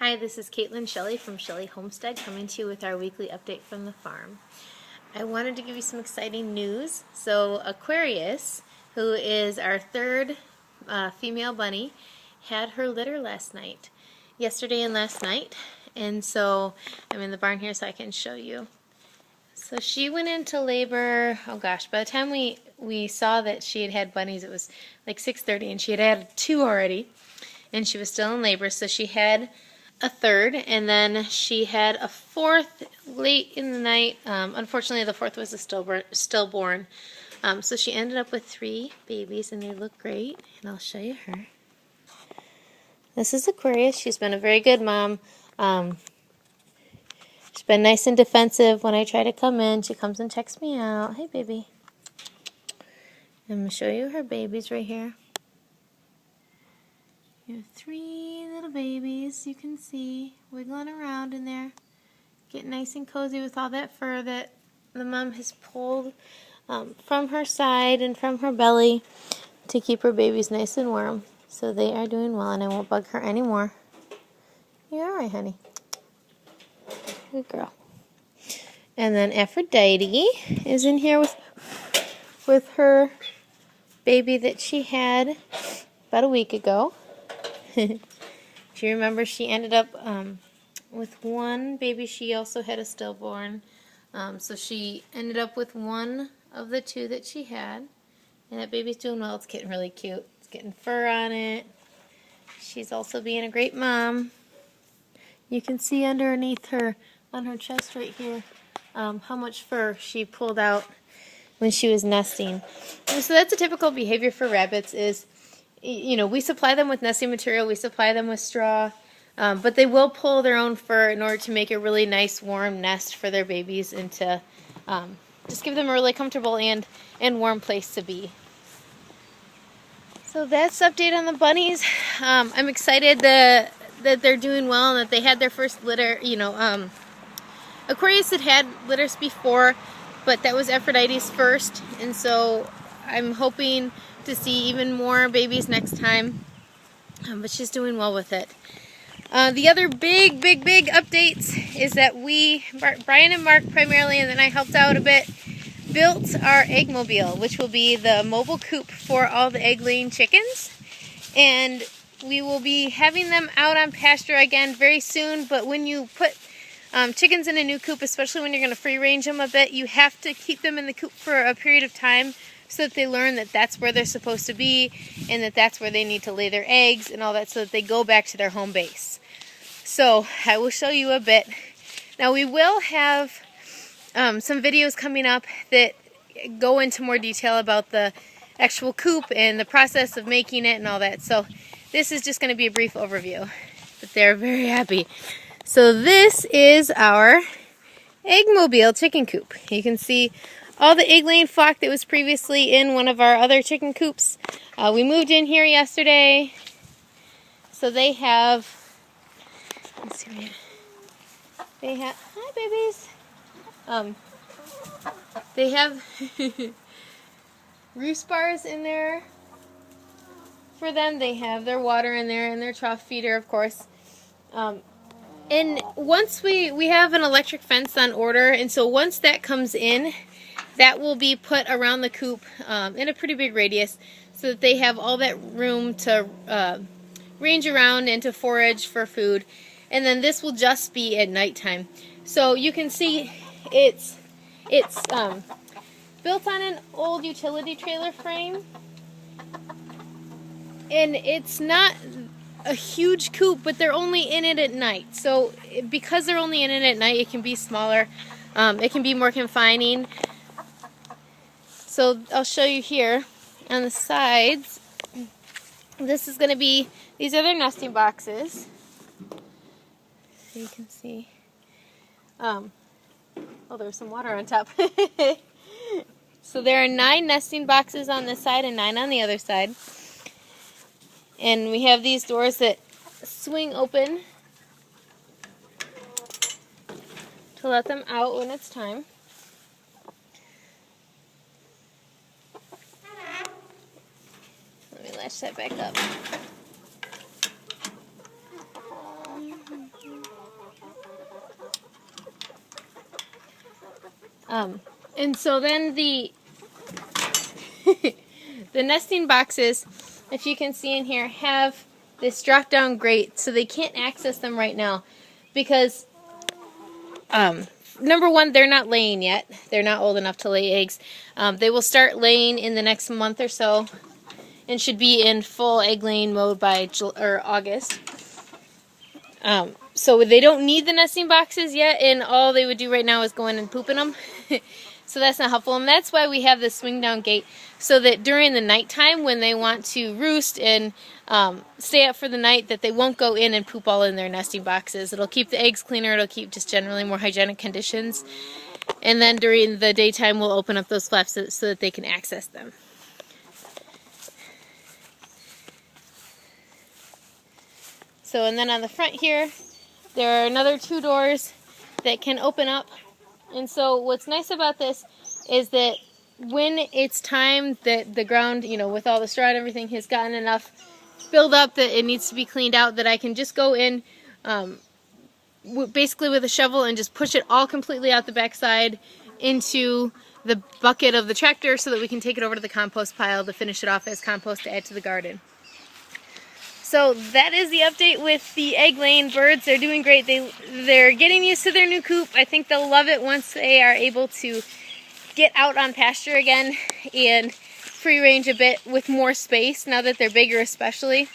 Hi, this is Caitlin Shelley from Shelley Homestead coming to you with our weekly update from the farm. I wanted to give you some exciting news. So Aquarius, who is our third female bunny, had her litter yesterday and last night. And so I'm in the barn here so I can show you. So she went into labor, oh gosh, by the time we saw that she had had bunnies, it was like 6:30 and she had had two already. And she was still in labor, so she had a third, and then she had a fourth late in the night. Unfortunately, the fourth was a stillborn. So she ended up with 3 babies, and they look great, and I'll show you her. This is Aquarius. She's been a very good mom. She's been nice and defensive when I try to come in. She comes and checks me out. Hey, baby. I'm going to show you her babies right here. You have 3 little babies, you can see, wiggling around in there, getting nice and cozy with all that fur that the mom has pulled from her side and from her belly to keep her babies nice and warm. So they are doing well, and I won't bug her anymore. You're all right, honey. Good girl. And then Aphrodite is in here with her baby that she had about a week ago. If you remember, she ended up with 1 baby. She also had a stillborn. So she ended up with 1 of the 2 that she had. And that baby's doing well. It's getting really cute. It's getting fur on it. She's also being a great mom. You can see underneath her, on her chest right here, how much fur she pulled out when she was nesting. And so that's a typical behavior for rabbits is, you know, we supply them with nesting material, we supply them with straw, but they will pull their own fur in order to make a really nice warm nest for their babies and to just give them a really comfortable and warm place to be. So that's the update on the bunnies. I'm excited that they're doing well and that they had their first litter. You know, Aquarius had litters before, but that was Aphrodite's first, and so I'm hoping to see even more babies next time, but she's doing well with it. The other big updates is that Brian and Mark primarily, and then I helped out a bit, built our eggmobile, which will be the mobile coop for all the egg-laying chickens, and we will be having them out on pasture again very soon. But when you put chickens in a new coop, especially when you're going to free range them a bit, you have to keep them in the coop for a period of time so that they learn that that's where they're supposed to be and that that's where they need to lay their eggs and all that, so that they go back to their home base. So I will show you a bit. Now we will have some videos coming up that go into more detail about the actual coop and the process of making it and all that. So this is just going to be a brief overview, but they're very happy. So this is our eggmobile chicken coop. You can see all the egg-laying flock that was previously in one of our other chicken coops. We moved in here yesterday, so they have, let's see, they have, hi babies, they have roost bars in there for them. They have their water in there and their trough feeder, of course. And once we have an electric fence on order, and so once that comes in, that will be put around the coop in a pretty big radius so that they have all that room to range around and to forage for food. And then this will just be at nighttime. So you can see it's built on an old utility trailer frame, and it's not a huge coop, but they're only in it at night. So because they're only in it at night, it can be smaller. It can be more confining. So I'll show you here on the sides. This is going to be, these are their nesting boxes. So you can see. Oh, there's some water on top. So there are 9 nesting boxes on this side and 9 on the other side. And we have these doors that swing open to let them out when it's time. Let me latch that back up. And so then the the nesting boxes, if you can see in here, have this drop down grate, so they can't access them right now because number one, they're not laying yet. They're not old enough to lay eggs. They will start laying in the next month or so and should be in full egg laying mode by August. So they don't need the nesting boxes yet, and all they would do right now is go in and poop in them. So that's not helpful, and that's why we have this swing down gate, so that during the nighttime when they want to roost and stay up for the night, that they won't go in and poop all in their nesting boxes. It'll keep the eggs cleaner, it'll keep just generally more hygienic conditions, and then during the daytime we'll open up those flaps so that they can access them. So, and then on the front here, there are another 2 doors that can open up. And so what's nice about this is that when it's time that the ground, you know, with all the straw and everything has gotten enough build up that it needs to be cleaned out, that I can just go in basically with a shovel and just push it all completely out the backside into the bucket of the tractor so that we can take it over to the compost pile to finish it off as compost to add to the garden. So that is the update with the egg-laying birds. They're doing great. They're getting used to their new coop. I think they'll love it once they are able to get out on pasture again and free range a bit with more space, now that they're bigger especially.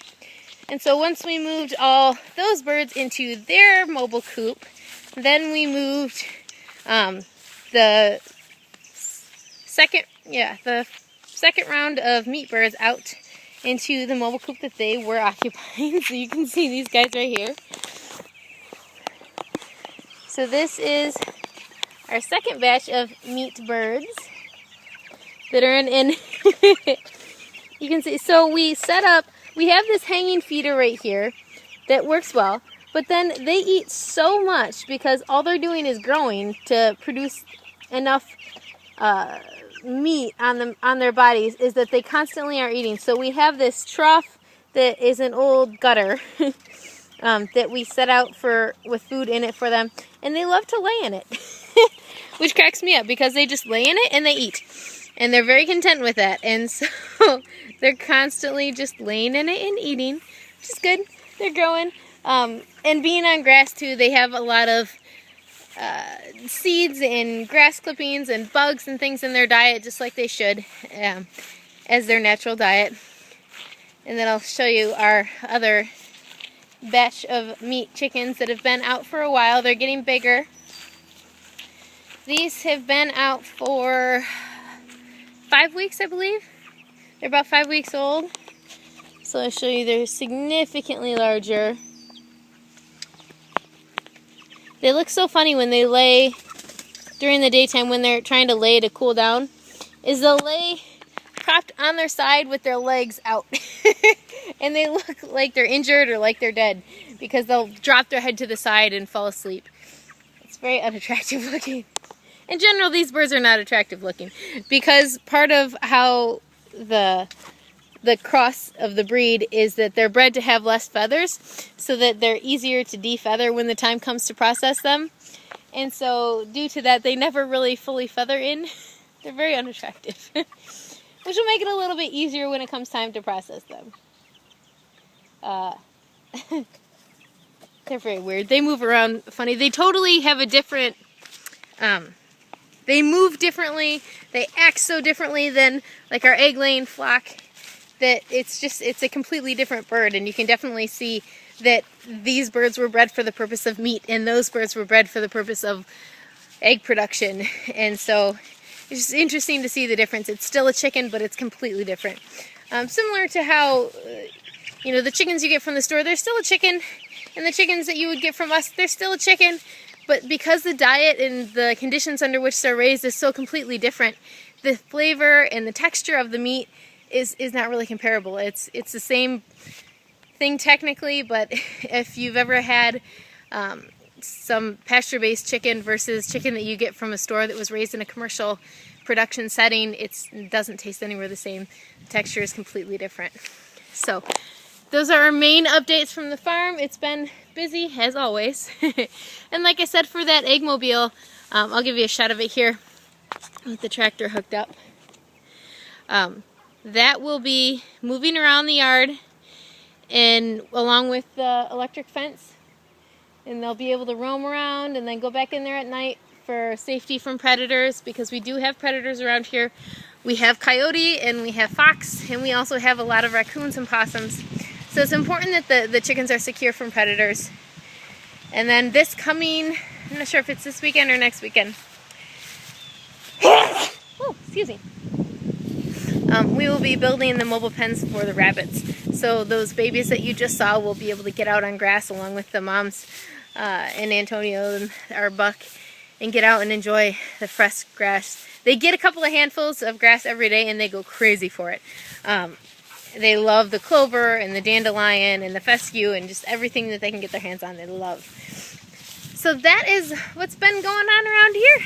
And so once we moved all those birds into their mobile coop, then we moved the second round of meat birds out into the mobile coop that they were occupying. So you can see these guys right here. So this is our second batch of meat birds that are in you can see, so we have this hanging feeder right here that works well, but then they eat so much because all they're doing is growing to produce enough meat on their bodies, is that they constantly are eating. So we have this trough that is an old gutter that we set out with food in it for them, and they love to lay in it, which cracks me up because they just lay in it and they eat, and they're very content with that. And so they're constantly just laying in it and eating, which is good. They're growing, and being on grass too, they have a lot of seeds and grass clippings and bugs and things in their diet, just like they should, as their natural diet. And then I'll show you our other batch of meat chickens that have been out for a while. They're getting bigger. These have been out for 5 weeks, I believe. They're about 5 weeks old. So I'll show you, they're significantly larger. They look so funny when they lay during the daytime, when they're trying to lay to cool down, is they'll lay propped on their side with their legs out. And they look like they're injured or like they're dead because they'll drop their head to the side and fall asleep. It's very unattractive looking. In general, these birds are not attractive looking because part of how the cross of the breed is that they're bred to have less feathers so that they're easier to defeather when the time comes to process them. And so due to that, they never really fully feather in. They're very unattractive, which will make it a little bit easier when it comes time to process them. They're very weird. They move around funny. They totally have a different, they move differently. They act so differently than like our egg-laying flock, that it's a completely different bird, and you can definitely see that these birds were bred for the purpose of meat and those birds were bred for the purpose of egg production. And so it's just interesting to see the difference. It's still a chicken, but it's completely different. Similar to how, you know, the chickens you get from the store, they're still a chicken, and the chickens that you would get from us, they're still a chicken, but because the diet and the conditions under which they're raised is so completely different, the flavor and the texture of the meat is not really comparable. It's the same thing technically, but if you've ever had some pasture-based chicken versus chicken that you get from a store that was raised in a commercial production setting, it doesn't taste anywhere the same. The texture is completely different. So those are our main updates from the farm. It's been busy as always. And like I said, for that egg mobile, I'll give you a shot of it here. with the tractor hooked up. That will be moving around the yard and along with the electric fence, and they'll be able to roam around and then go back in there at night for safety from predators, because we do have predators around here. We have coyote and we have fox, and we also have a lot of raccoons and possums. So it's important that the chickens are secure from predators. And then this coming, I'm not sure if it's this weekend or next weekend. Oh, excuse me. We will be building the mobile pens for the rabbits. So those babies that you just saw will be able to get out on grass along with the moms and Antonio and our buck, and get out and enjoy the fresh grass. They get a couple of handfuls of grass every day and they go crazy for it. They love the clover and the dandelion and the fescue and just everything that they can get their hands on, they love. So that is what's been going on around here.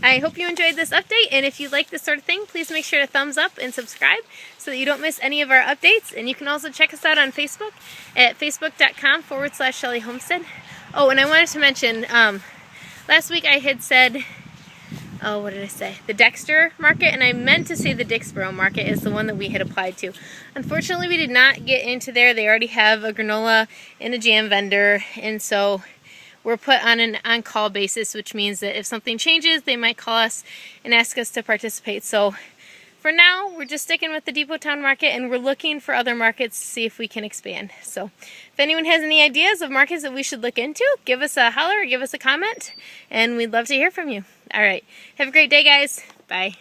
I hope you enjoyed this update, and if you like this sort of thing, please make sure to thumbs up and subscribe so that you don't miss any of our updates. And you can also check us out on Facebook at facebook.com/Shelly Homestead. Oh, and I wanted to mention, last week I had said, oh, what did I say? The Dexter market, and I meant to say the Dixboro market is the one that we had applied to. Unfortunately, we did not get into there. They already have a granola and a jam vendor, and so we're put on an on-call basis, which means that if something changes, they might call us and ask us to participate. So for now, we're just sticking with the Depot Town Market, and we're looking for other markets to see if we can expand. So if anyone has any ideas of markets that we should look into, give us a holler or give us a comment, and we'd love to hear from you. All right. Have a great day, guys. Bye.